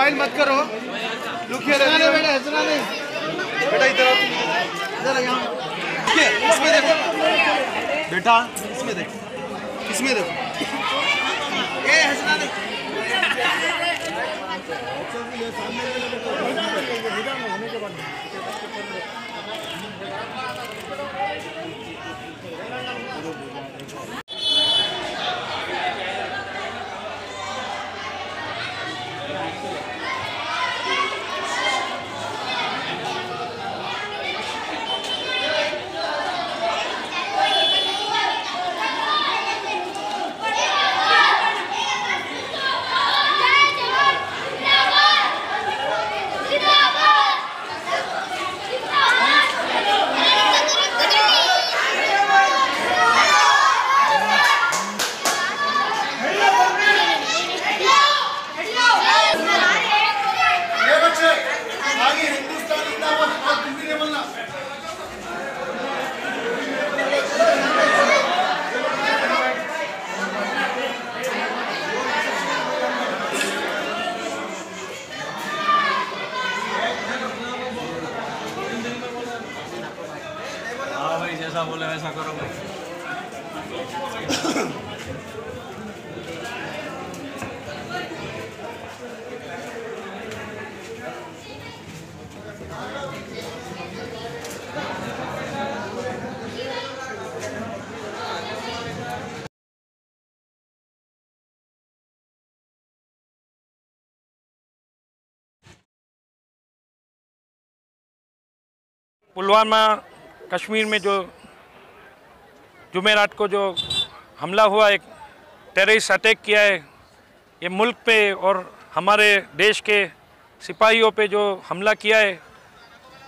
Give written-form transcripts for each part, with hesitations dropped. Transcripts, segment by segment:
Smile मत करो, दुखिए रहने बेटा, हंसना नहीं बेटा, इधर आओ, इधर यहाँ, इसमें देखो बेटा, इसमें देखो, इसमें देखो, ये हंसना नहीं। जैसा बोले वैसा करो भाई। पुलवामा कश्मीर में जो जुमेरात को जो हमला हुआ, एक टेररिस्ट अटैक किया है, ये मुल्क पे और हमारे देश के सिपाहियों पे जो हमला किया है,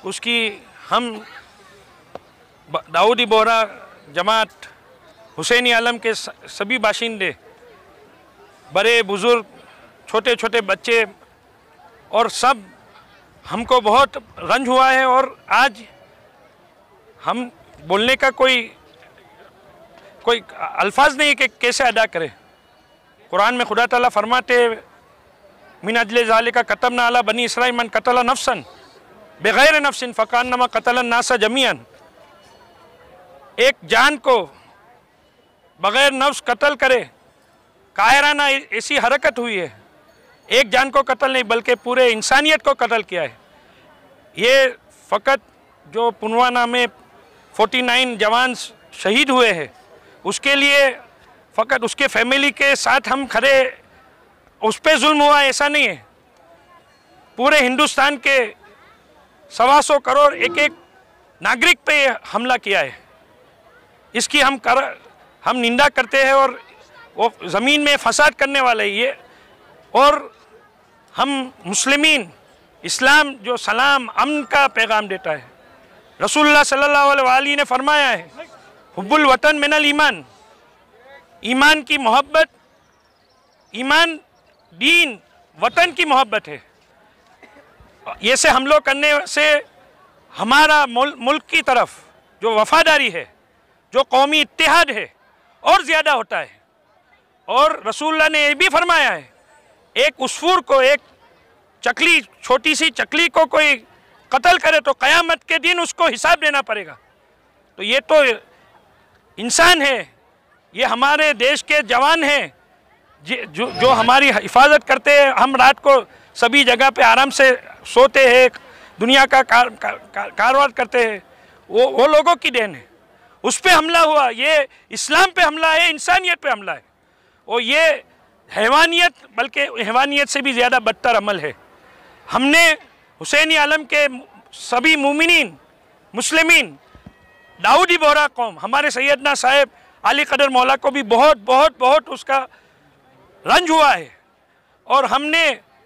उसकी हम दाऊदी बोहरा जमात हुसैनी आलम के सभी बाशिंदे, बड़े बुज़ुर्ग, छोटे छोटे बच्चे और सब, हमको बहुत रंज हुआ है। और आज हम बोलने का कोई अल्फाज नहीं कि कैसे अदा करें। कुरान में खुदा ताला फरमाते, मिन अजले ज़ालिका कतबना अला बनी इसराइल मन कतला नफ्सन बगैर नफ्सिन फ़कान्नमा कतला नासा जमीअन। एक जान को बगैर नफ्स कत्ल करे, कायराना ऐसी हरकत हुई है, एक जान को कत्ल नहीं बल्कि पूरे इंसानियत को कत्ल किया है। ये फ़कत जो पुलवामा में 49 जवान शहीद हुए हैं, उसके लिए फ़कत उसके फैमिली के साथ हम खड़े, उस पर जुल्म हुआ ऐसा नहीं है। पूरे हिंदुस्तान के 125 करोड़ एक एक नागरिक पे हमला किया है। इसकी हम निंदा करते हैं और वो ज़मीन में फसाद करने वाले ये। और हम मुस्लिमीन, इस्लाम जो सलाम अमन का पैगाम देता है, रसूलुल्लाह सल्लल्लाहु अलैहि वसल्लम ने फरमाया है, हुब्बुल वतन मिनल ईमान, ईमान की मोहब्बत, ईमान दीन वतन की मोहब्बत है। ये से हम लोग करने से हमारा मुल्क की तरफ जो वफादारी है, जो कौमी इत्तेहाद है, और ज़्यादा होता है। और रसूलुल्लाह ने ये भी फरमाया है, एक उसफूर को, एक चकली, छोटी सी चकली को कोई कत्ल करे तो क़यामत के दिन उसको हिसाब देना पड़ेगा। तो ये तो इंसान है, ये हमारे देश के जवान हैं जो हमारी हिफाजत करते हैं। हम रात को सभी जगह पे आराम से सोते हैं, दुनिया का कारोबार करते हैं, वो लोगों की देन है। उस पे हमला हुआ, ये इस्लाम पे हमला है, इंसानियत पे हमला है। और ये हैवानियत, बल्कि हैवानियत से भी ज़्यादा बदतर अमल है। हमने हुसैनी आलम के सभी मुमिनीन, मुस्लिमीन, दाऊदी बोहरा कौम, हमारे सैयदना साहेब अली कदर मौला को भी बहुत बहुत बहुत उसका रंज हुआ है। और हमने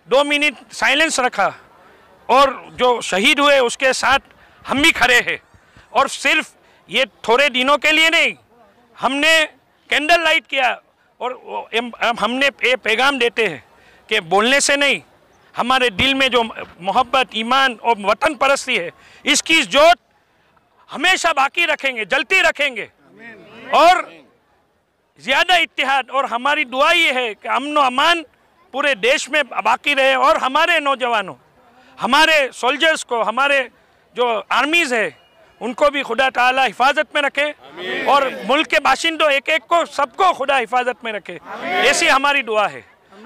2 मिनट साइलेंस रखा, और जो शहीद हुए उसके साथ हम भी खड़े हैं। और सिर्फ ये थोड़े दिनों के लिए नहीं, हमने कैंडल लाइट किया, और हमने ये पैगाम देते हैं कि बोलने से नहीं, हमारे दिल में जो मोहब्बत, ईमान और वतन परस्ती है, इसकी जोत हमेशा बाकी रखेंगे, जलती रखेंगे। और ज़्यादा इत्तेहाद, और हमारी दुआ ये है कि अमन व अमान पूरे देश में बाकी रहे और हमारे नौजवानों, हमारे सोल्जर्स को, हमारे जो आर्मीज़ है उनको भी खुदा ताला हिफाजत में रखे और मुल्क के बाशिंदों एक एक को सबको खुदा हिफाजत में रखे, ऐसी हमारी दुआ है।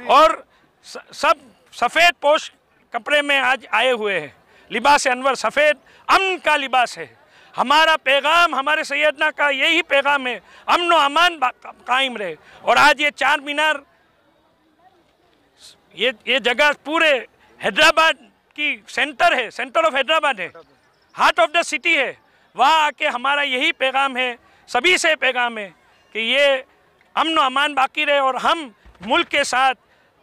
और सब सफ़ेद पोश कपड़े में आज आए हुए हैं, लिबास अनवर सफ़ेद अमन का लिबास है। हमारा पैगाम, हमारे सैयदना का यही पैगाम है, अमन व अमान कायम रहे। और आज ये चार मीनार, ये जगह पूरे हैदराबाद की सेंटर है, सेंटर ऑफ हैदराबाद है, हार्ट ऑफ द सिटी है। वहाँ आके हमारा यही पैगाम है, सभी से पैगाम है कि ये अमन व अमान बाकी रहे और हम मुल्क के साथ,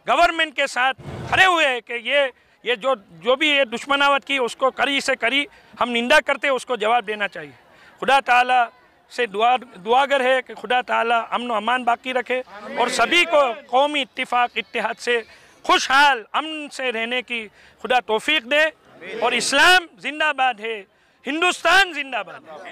गवर्नमेंट के साथ खड़े हुए हैं कि ये जो भी ये दुश्मनावत की उसको करी से करी हम निंदा करते हैं, उसको जवाब देना चाहिए। खुदा ताला से दुआगर है कि खुदा ताला अमन व अमान बाकी रखे और सभी को कौमी इत्तिफाक इत्तेहाद से खुशहाल अमन से रहने की खुदा तौफीक दे। और इस्लाम जिंदाबाद है, हिंदुस्तान जिंदाबाद है।